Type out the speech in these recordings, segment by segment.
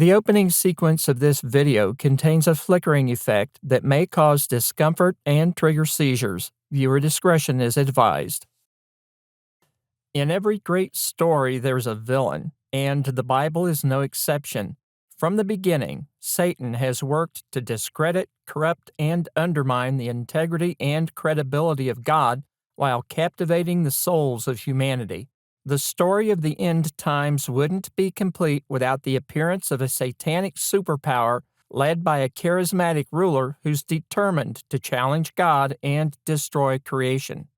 The opening sequence of this video contains a flickering effect that may cause discomfort and trigger seizures. Viewer discretion is advised. In every great story, there's a villain, and the Bible is no exception. From the beginning, Satan has worked to discredit, corrupt, and undermine the integrity and credibility of God while captivating the souls of humanity. The story of the end times wouldn't be complete without the appearance of a satanic superpower led by a charismatic ruler who's determined to challenge God and destroy creation.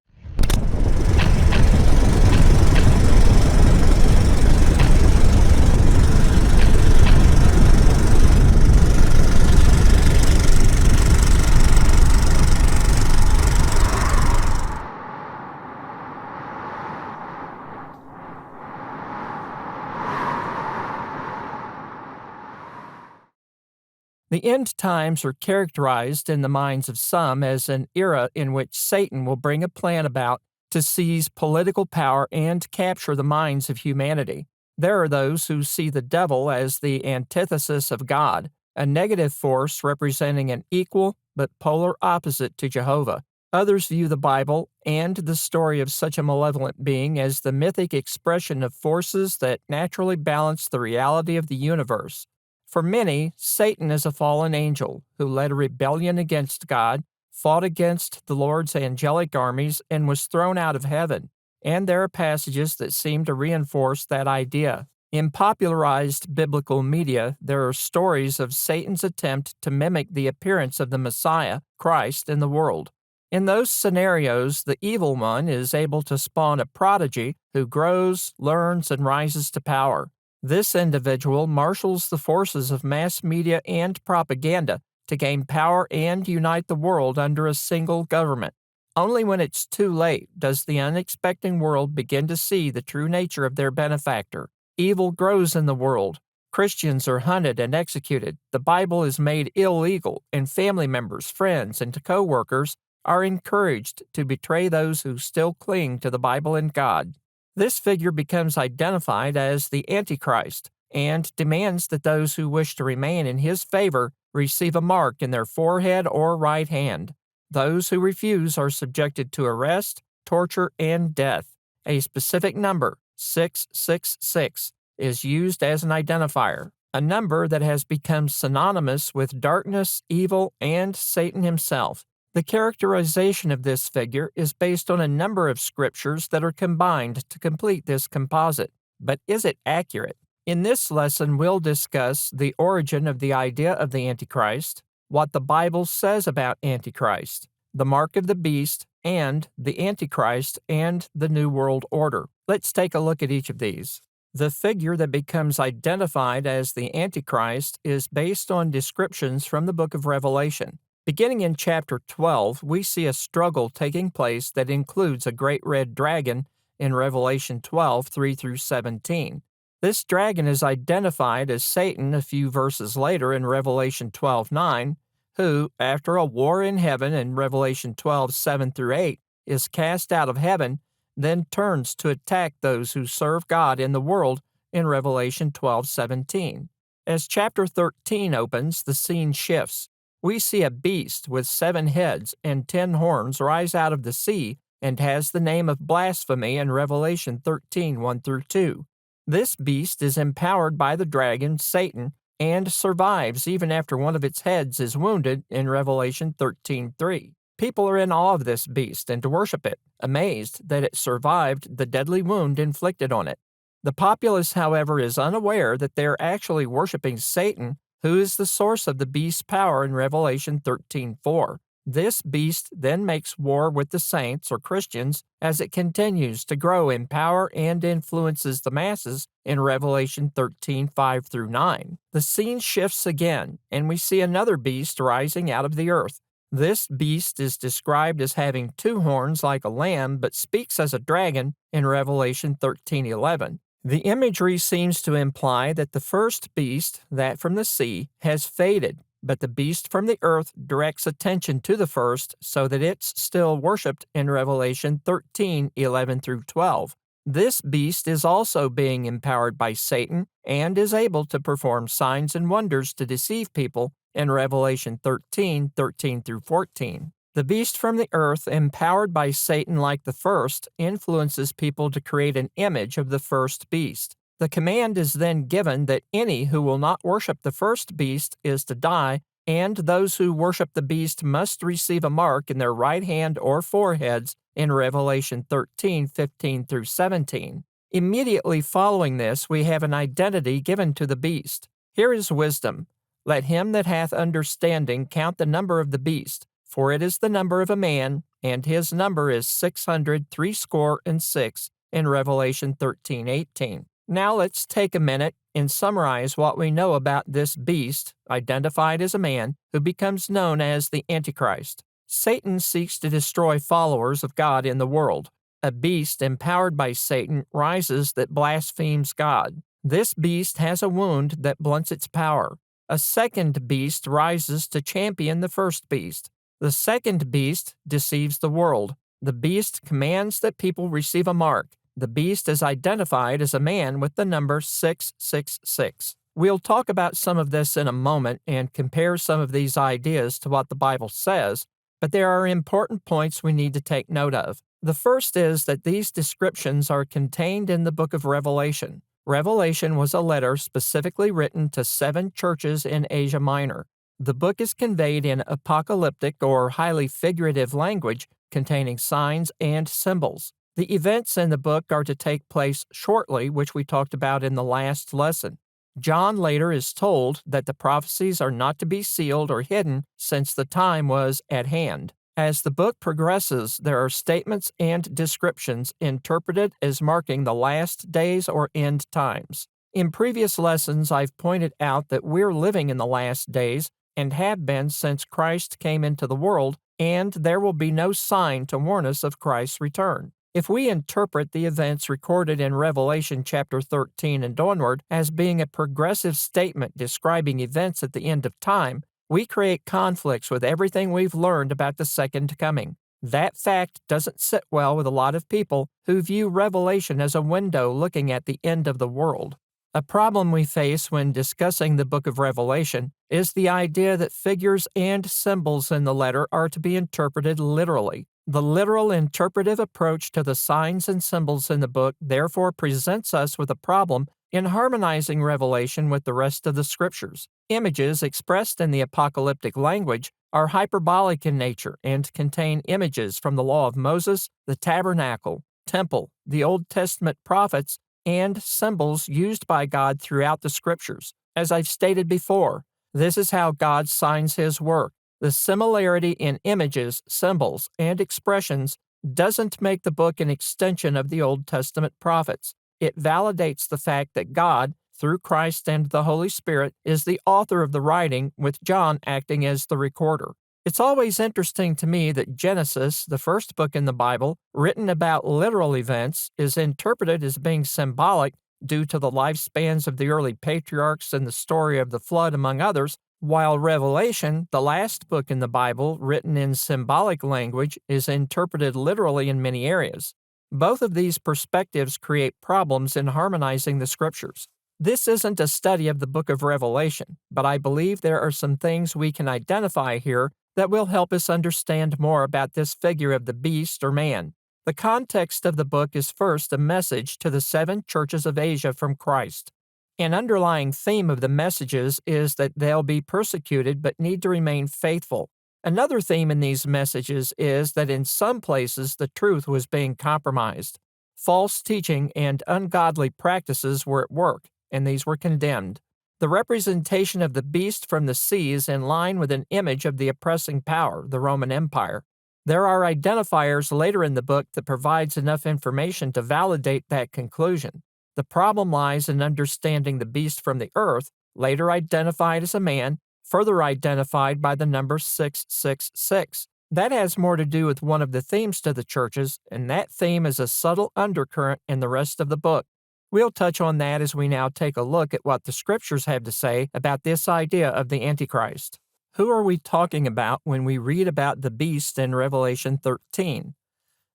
The end times are characterized in the minds of some as an era in which Satan will bring a plan about to seize political power and capture the minds of humanity. There are those who see the devil as the antithesis of God, a negative force representing an equal but polar opposite to Jehovah. Others view the Bible and the story of such a malevolent being as the mythic expression of forces that naturally balance the reality of the universe. For many, Satan is a fallen angel who led a rebellion against God, fought against the Lord's angelic armies, and was thrown out of heaven. And there are passages that seem to reinforce that idea. In popularized biblical media, there are stories of Satan's attempt to mimic the appearance of the Messiah, Christ, in the world. In those scenarios, the evil one is able to spawn a prodigy who grows, learns, and rises to power. This individual marshals the forces of mass media and propaganda to gain power and unite the world under a single government. Only when it's too late does the unexpecting world begin to see the true nature of their benefactor. Evil grows in the world. Christians are hunted and executed. The Bible is made illegal, and family members, friends, and co-workers are encouraged to betray those who still cling to the Bible and God. This figure becomes identified as the Antichrist and demands that those who wish to remain in his favor receive a mark in their forehead or right hand. Those who refuse are subjected to arrest, torture, and death. A specific number, 666, is used as an identifier, a number that has become synonymous with darkness, evil, and Satan himself. The characterization of this figure is based on a number of scriptures that are combined to complete this composite. But is it accurate? In this lesson, we'll discuss the origin of the idea of the Antichrist, what the Bible says about Antichrist, the mark of the beast, and the Antichrist and the New World Order. Let's take a look at each of these. The figure that becomes identified as the Antichrist is based on descriptions from the book of Revelation. Beginning in chapter 12, we see a struggle taking place that includes a great red dragon in Revelation 12, 3-17. This dragon is identified as Satan a few verses later in Revelation 12, 9, who, after a war in heaven in Revelation 12, 7-8, is cast out of heaven, then turns to attack those who serve God in the world in Revelation 12, 17. As chapter 13 opens, the scene shifts. We see a beast with 7 heads and 10 horns rise out of the sea and has the name of blasphemy in Revelation 13, 1-2. This beast is empowered by the dragon, Satan, and survives even after one of its heads is wounded in Revelation 13:3. People are in awe of this beast and to worship it, amazed that it survived the deadly wound inflicted on it. The populace, however, is unaware that they are actually worshiping Satan, who is the source of the beast's power in Revelation 13:4. This beast then makes war with the saints or Christians as it continues to grow in power and influences the masses in Revelation 13:5-9. The scene shifts again, and we see another beast rising out of the earth. This beast is described as having 2 horns like a lamb, but speaks as a dragon in Revelation 13:11. The imagery seems to imply that the first beast, that from the sea, has faded, but the beast from the earth directs attention to the first so that it's still worshipped in Revelation 13:11-12. This beast is also being empowered by Satan and is able to perform signs and wonders to deceive people in Revelation 13:13 through 14. The beast from the earth, empowered by Satan like the first, influences people to create an image of the first beast. The command is then given that any who will not worship the first beast is to die, and those who worship the beast must receive a mark in their right hand or foreheads in Revelation 13:15 through 17. Immediately following this, we have an identity given to the beast. Here is wisdom. Let him that hath understanding count the number of the beast, for it is the number of a man, and his number is 666 in Revelation 13:18. Now let's take a minute and summarize what we know about this beast, identified as a man, who becomes known as the Antichrist. Satan seeks to destroy followers of God in the world. A beast empowered by Satan rises that blasphemes God. This beast has a wound that blunts its power. A second beast rises to champion the first beast. The second beast deceives the world. The beast commands that people receive a mark. The beast is identified as a man with the number 666. We'll talk about some of this in a moment and compare some of these ideas to what the Bible says, but there are important points we need to take note of. The first is that these descriptions are contained in the book of Revelation. Revelation was a letter specifically written to 7 churches in Asia Minor. The book is conveyed in apocalyptic or highly figurative language containing signs and symbols. The events in the book are to take place shortly, which we talked about in the last lesson. John later is told that the prophecies are not to be sealed or hidden since the time was at hand. As the book progresses, there are statements and descriptions interpreted as marking the last days or end times. In previous lessons, I've pointed out that we're living in the last days and have been since Christ came into the world, and there will be no sign to warn us of Christ's return. If we interpret the events recorded in Revelation chapter 13 and onward as being a progressive statement describing events at the end of time, we create conflicts with everything we've learned about the second coming. That fact doesn't sit well with a lot of people who view Revelation as a window looking at the end of the world. A problem we face when discussing the book of Revelation is the idea that figures and symbols in the letter are to be interpreted literally. The literal interpretive approach to the signs and symbols in the book therefore presents us with a problem in harmonizing Revelation with the rest of the Scriptures. Images expressed in the apocalyptic language are hyperbolic in nature and contain images from the law of Moses, the tabernacle, temple, the Old Testament prophets, and symbols used by God throughout the Scriptures. As I've stated before, this is how God signs His work. The similarity in images, symbols, and expressions doesn't make the book an extension of the Old Testament prophets. It validates the fact that God, through Christ and the Holy Spirit, is the author of the writing, with John acting as the recorder. It's always interesting to me that Genesis, the first book in the Bible, written about literal events, is interpreted as being symbolic due to the lifespans of the early patriarchs and the story of the flood, among others, while Revelation, the last book in the Bible written in symbolic language, is interpreted literally in many areas. Both of these perspectives create problems in harmonizing the Scriptures. This isn't a study of the book of Revelation, but I believe there are some things we can identify here that will help us understand more about this figure of the beast or man. The context of the book is first a message to the 7 churches of Asia from Christ. An underlying theme of the messages is that they'll be persecuted but need to remain faithful. Another theme in these messages is that in some places the truth was being compromised. False teaching and ungodly practices were at work, and these were condemned. The representation of the beast from the sea is in line with an image of the oppressing power, the Roman Empire. There are identifiers later in the book that provides enough information to validate that conclusion. The problem lies in understanding the beast from the earth, later identified as a man, further identified by the number 666. That has more to do with one of the themes to the churches, and that theme is a subtle undercurrent in the rest of the book. We'll touch on that as we now take a look at what the Scriptures have to say about this idea of the Antichrist. Who are we talking about when we read about the beast in Revelation 13?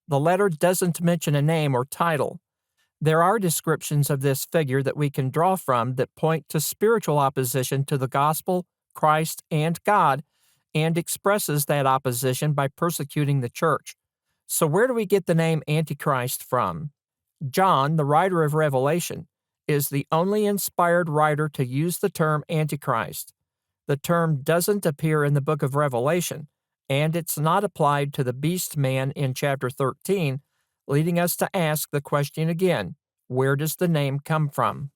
The letter doesn't mention a name or title. There are descriptions of this figure that we can draw from that point to spiritual opposition to the gospel, Christ, and God, and expresses that opposition by persecuting the church. So where do we get the name Antichrist from? John, the writer of Revelation, is the only inspired writer to use the term Antichrist. The term doesn't appear in the book of Revelation, and it's not applied to the beast man in chapter 13, leading us to ask the question again, where does the name come from?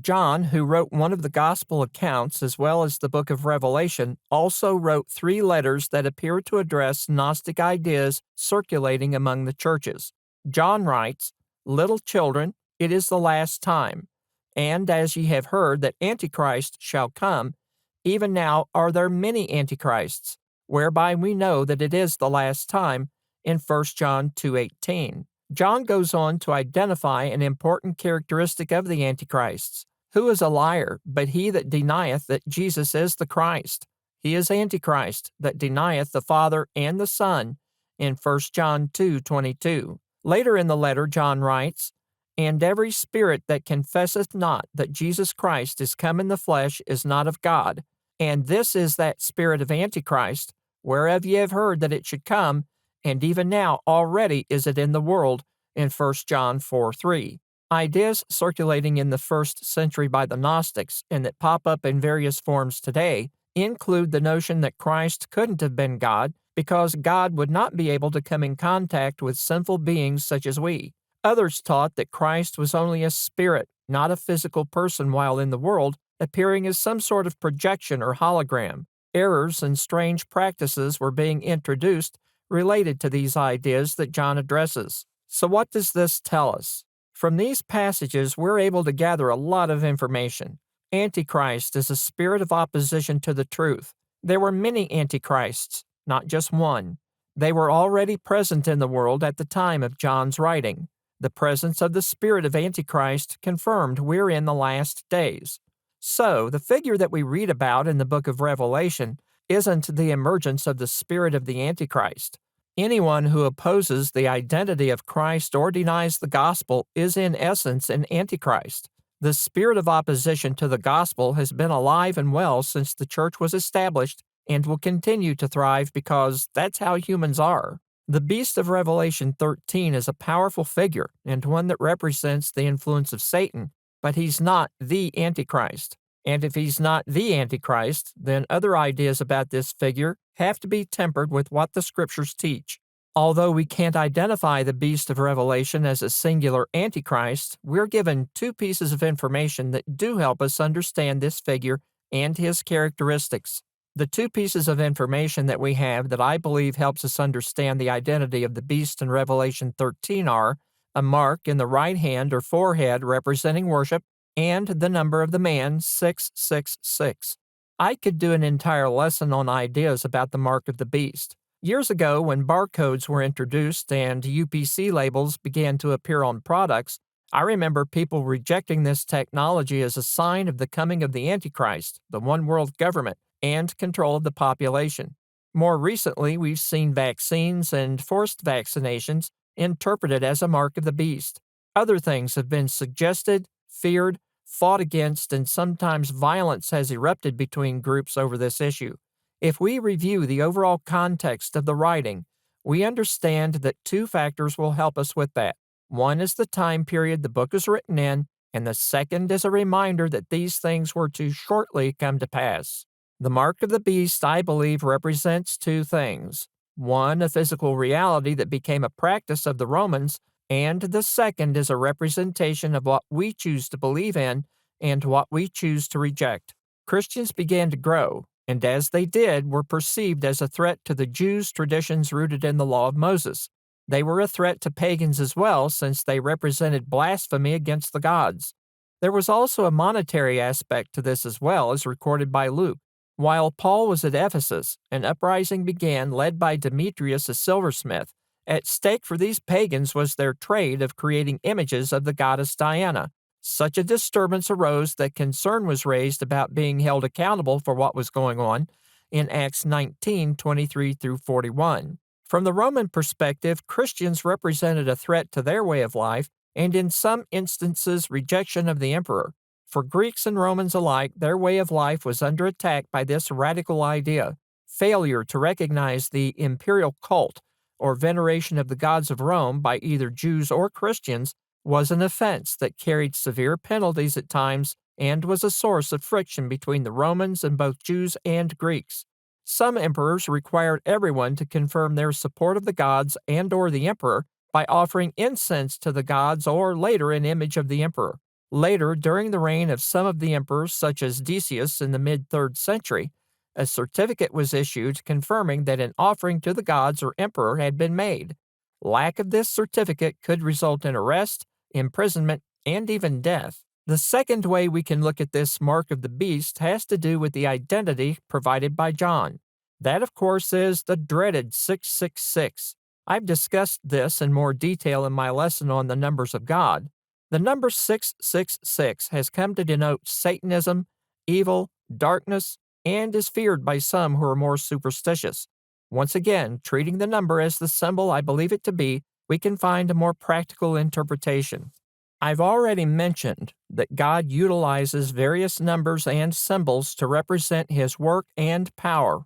John, who wrote one of the gospel accounts as well as the book of Revelation, also wrote 3 letters that appear to address Gnostic ideas circulating among the churches. John writes, "Little children, it is the last time. And as ye have heard that Antichrist shall come, even now are there many antichrists, whereby we know that it is the last time," in 1 John 2:18. John goes on to identify an important characteristic of the antichrists. Who is a liar, but he that denieth that Jesus is the Christ? He is Antichrist, that denieth the Father and the Son, in 1 John 2:22. Later in the letter, John writes, "And every spirit that confesseth not that Jesus Christ is come in the flesh is not of God. And this is that spirit of Antichrist, whereof ye have heard that it should come, and even now already is it in the world," in 1 John 4:3. Ideas circulating in the first century by the Gnostics and that pop up in various forms today include the notion that Christ couldn't have been God because God would not be able to come in contact with sinful beings such as we. Others taught that Christ was only a spirit, not a physical person while in the world, appearing as some sort of projection or hologram. Errors and strange practices were being introduced related to these ideas that John addresses. So what does this tell us? From these passages, we're able to gather a lot of information. Antichrist is a spirit of opposition to the truth. There were many antichrists, not just one. They were already present in the world at the time of John's writing. The presence of the spirit of Antichrist confirmed we're in the last days. So, the figure that we read about in the book of Revelation isn't the emergence of the spirit of the Antichrist. Anyone who opposes the identity of Christ or denies the gospel is in essence an Antichrist. The spirit of opposition to the gospel has been alive and well since the church was established and will continue to thrive because that's how humans are. The beast of Revelation 13 is a powerful figure and one that represents the influence of Satan, but he's not the Antichrist. And if he's not the Antichrist, then other ideas about this figure have to be tempered with what the scriptures teach. Although we can't identify the beast of Revelation as a singular Antichrist, we're given 2 pieces of information that do help us understand this figure and his characteristics. The 2 pieces of information that we have that I believe helps us understand the identity of the beast in Revelation 13 are a mark in the right hand or forehead representing worship, and the number of the man, 666. I could do an entire lesson on ideas about the mark of the beast. Years ago, when barcodes were introduced and UPC labels began to appear on products, I remember people rejecting this technology as a sign of the coming of the Antichrist, the one world government, and control of the population. More recently, we've seen vaccines and forced vaccinations interpreted as a mark of the beast. Other things have been suggested, feared, fought against, and sometimes violence has erupted between groups over this issue. If we review the overall context of the writing, we understand that 2 factors will help us with that. One is the time period the book is written in, and the second is a reminder that these things were to shortly come to pass. The mark of the beast, I believe, represents 2 things. One, a physical reality that became a practice of the Romans, and the second is a representation of what we choose to believe in and what we choose to reject. Christians began to grow, and as they did, were perceived as a threat to the Jews' traditions rooted in the law of Moses. They were a threat to pagans as well, since they represented blasphemy against the gods. There was also a monetary aspect to this as well, as recorded by Luke. While Paul was at Ephesus, an uprising began led by Demetrius, a silversmith. At stake for these pagans was their trade of creating images of the goddess Diana. Such a disturbance arose that concern was raised about being held accountable for what was going on in Acts 19:23-41. From the Roman perspective, Christians represented a threat to their way of life, and in some instances rejection of the emperor. For Greeks and Romans alike, their way of life was under attack by this radical idea. Failure to recognize the imperial cult, or veneration of the gods of Rome by either Jews or Christians, was an offense that carried severe penalties at times and was a source of friction between the Romans and both Jews and Greeks. Some emperors required everyone to confirm their support of the gods and/or the emperor by offering incense to the gods or later an image of the emperor. Later, during the reign of some of the emperors, such as Decius in the mid-3rd century, a certificate was issued confirming that an offering to the gods or emperor had been made. Lack of this certificate could result in arrest, imprisonment, and even death. The second way we can look at this mark of the beast has to do with the identity provided by John. That, of course, is the dreaded 666. I've discussed this in more detail in my lesson on the numbers of God. The number 666 has come to denote Satanism, evil, darkness, and is feared by some who are more superstitious. Once again, treating the number as the symbol I believe it to be, we can find a more practical interpretation. I've already mentioned that God utilizes various numbers and symbols to represent His work and power.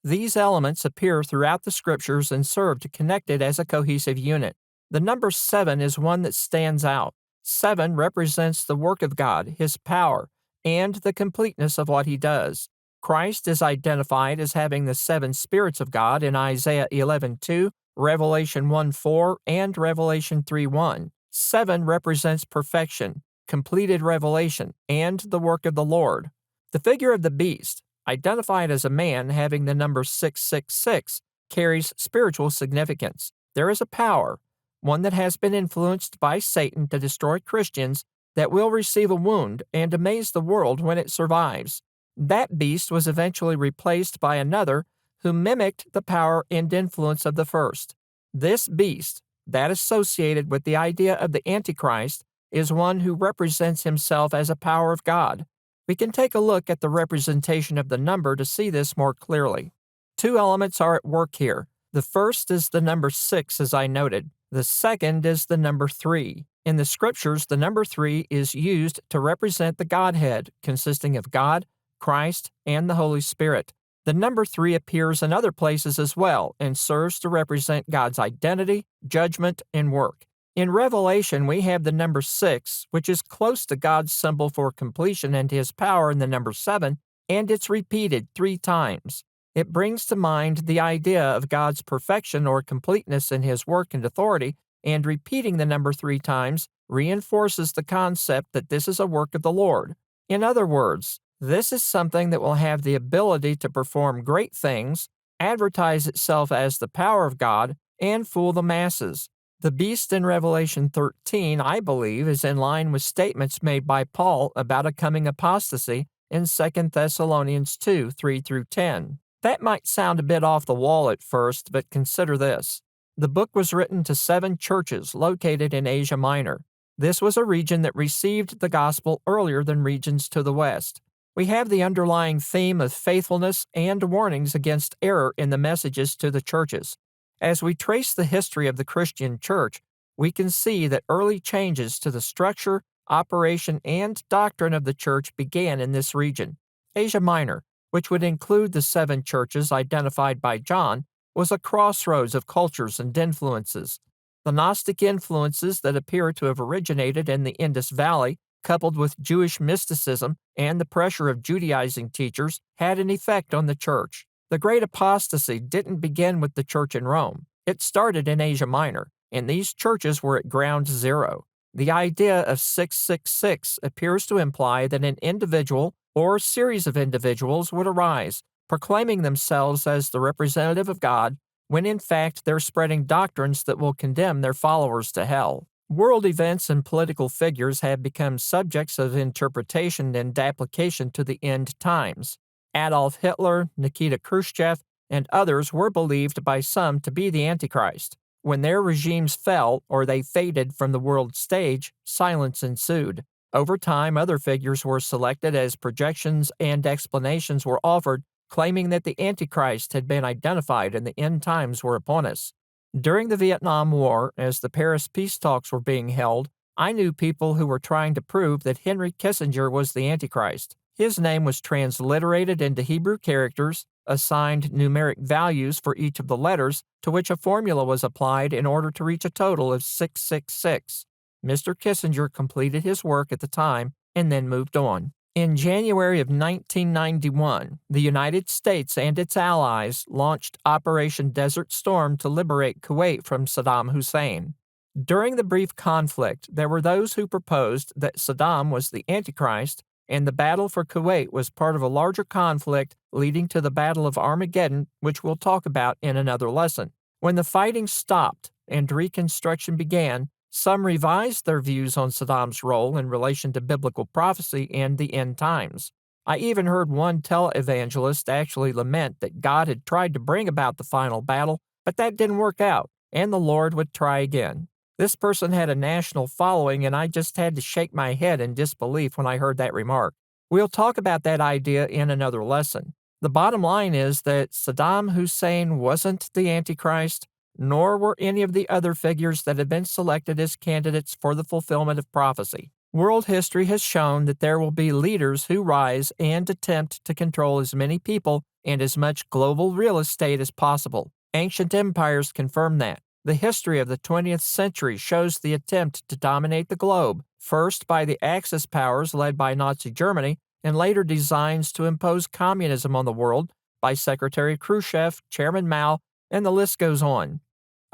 These elements appear throughout the Scriptures and serve to connect it as a cohesive unit. The number 7 is one that stands out. 7 represents the work of God, His power, and the completeness of what He does. Christ is identified as having the 7 spirits of God in Isaiah 11:2, Revelation 1:4, and Revelation 3:1. 7 represents perfection, completed revelation, and the work of the Lord. The figure of the beast, identified as a man having the number 666, carries spiritual significance. There is a power, one that has been influenced by Satan to destroy Christians, that will receive a wound and amaze the world when it survives. That beast was eventually replaced by another who mimicked the power and influence of the first. This beast, that associated with the idea of the Antichrist, is one who represents himself as a power of God. We can take a look at the representation of the number to see this more clearly. 2 elements are at work here. The first is the number 6, as I noted. The second is the number 3. In the Scriptures, the number 3 is used to represent the Godhead, consisting of God, Christ, and the Holy Spirit. The number 3 appears in other places as well and serves to represent God's identity, judgment, and work. In Revelation, we have the number 6, which is close to God's symbol for completion and His power in the number 7, and it's repeated 3 times. It brings to mind the idea of God's perfection or completeness in His work and authority, and repeating the number 3 times reinforces the concept that this is a work of the Lord. In other words, this is something that will have the ability to perform great things, advertise itself as the power of God, and fool the masses. The beast in Revelation 13, I believe, is in line with statements made by Paul about a coming apostasy in 2 Thessalonians 2, 3-10. That might sound a bit off the wall at first, but consider this. The book was written to 7 churches located in Asia Minor. This was a region that received the gospel earlier than regions to the west. We have the underlying theme of faithfulness and warnings against error in the messages to the churches. As we trace the history of the Christian church, we can see that early changes to the structure, operation, and doctrine of the church began in this region. Asia Minor, which would include the 7 churches identified by John, was a crossroads of cultures and influences. The Gnostic influences that appear to have originated in the Indus Valley, coupled with Jewish mysticism and the pressure of Judaizing teachers, had an effect on the church. The great apostasy didn't begin with the church in Rome. It started in Asia Minor, and these churches were at ground zero. The idea of 666 appears to imply that an individual or series of individuals would arise, proclaiming themselves as the representative of God, when in fact they're spreading doctrines that will condemn their followers to hell. World events and political figures have become subjects of interpretation and application to the end times. Adolf Hitler, Nikita Khrushchev, and others were believed by some to be the Antichrist. When their regimes fell or they faded from the world stage, silence ensued. Over time, other figures were selected as projections and explanations were offered, claiming that the Antichrist had been identified and the end times were upon us. During the Vietnam War, as the Paris peace talks were being held, I knew people who were trying to prove that Henry Kissinger was the Antichrist. His name was transliterated into Hebrew characters, assigned numeric values for each of the letters, to which a formula was applied in order to reach a total of 666. Mr. Kissinger completed his work at the time and then moved on. In January of 1991, the United States and its allies launched Operation Desert Storm to liberate Kuwait from Saddam Hussein. During the brief conflict, there were those who proposed that Saddam was the Antichrist and the battle for Kuwait was part of a larger conflict leading to the Battle of Armageddon, which we'll talk about in another lesson. When the fighting stopped and reconstruction began, some revised their views on Saddam's role in relation to biblical prophecy and the end times. I even heard one televangelist actually lament that God had tried to bring about the final battle, but that didn't work out, and the Lord would try again. This person had a national following, and I just had to shake my head in disbelief when I heard that remark. We'll talk about that idea in another lesson. The bottom line is that Saddam Hussein wasn't the Antichrist, nor were any of the other figures that have been selected as candidates for the fulfillment of prophecy. World history has shown that there will be leaders who rise and attempt to control as many people and as much global real estate as possible. Ancient empires confirm that. The history of the 20th century shows the attempt to dominate the globe, first by the Axis powers led by Nazi Germany, and later designs to impose communism on the world by Secretary Khrushchev, Chairman Mao, and the list goes on.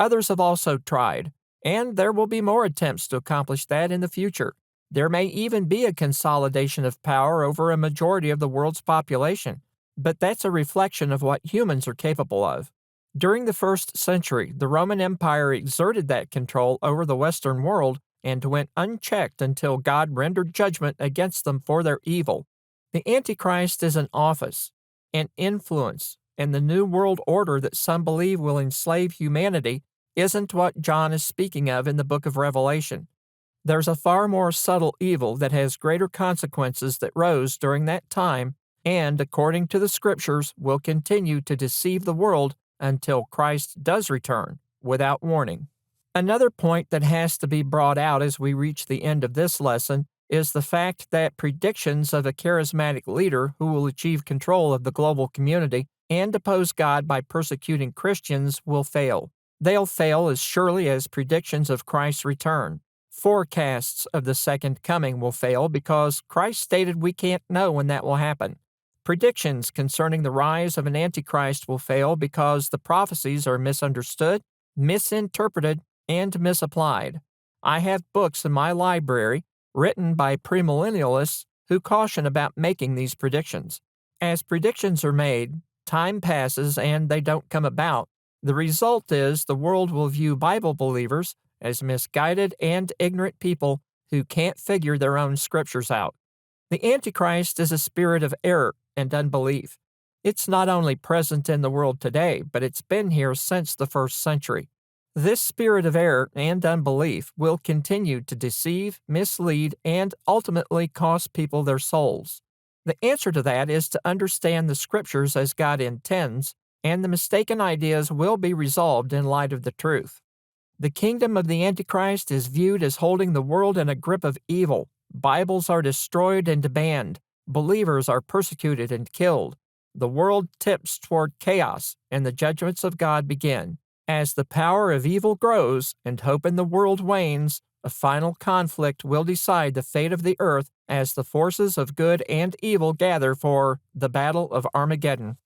Others have also tried, and there will be more attempts to accomplish that in the future. There may even be a consolidation of power over a majority of the world's population, but that's a reflection of what humans are capable of. During the 1st century, the Roman Empire exerted that control over the Western world and went unchecked until God rendered judgment against them for their evil. The Antichrist is an office, an influence, and the New World Order that some believe will enslave humanity isn't what John is speaking of in the book of Revelation. There's a far more subtle evil that has greater consequences that rose during that time and, according to the Scriptures, will continue to deceive the world until Christ does return, without warning. Another point that has to be brought out as we reach the end of this lesson is the fact that predictions of a charismatic leader who will achieve control of the global community and oppose God by persecuting Christians will fail. They'll fail as surely as predictions of Christ's return. Forecasts of the second coming will fail because Christ stated we can't know when that will happen. Predictions concerning the rise of an Antichrist will fail because the prophecies are misunderstood, misinterpreted, and misapplied. I have books in my library written by premillennialists who caution about making these predictions. As predictions are made, time passes and they don't come about. The result is the world will view Bible believers as misguided and ignorant people who can't figure their own scriptures out. The Antichrist is a spirit of error and unbelief. It's not only present in the world today, but it's been here since the 1st century. This spirit of error and unbelief will continue to deceive, mislead, and ultimately cost people their souls. The answer to that is to understand the Scriptures as God intends, and the mistaken ideas will be resolved in light of the truth. The kingdom of the Antichrist is viewed as holding the world in a grip of evil. Bibles are destroyed and banned. Believers are persecuted and killed. The world tips toward chaos, and the judgments of God begin. As the power of evil grows and hope in the world wanes, a final conflict will decide the fate of the earth as the forces of good and evil gather for the Battle of Armageddon.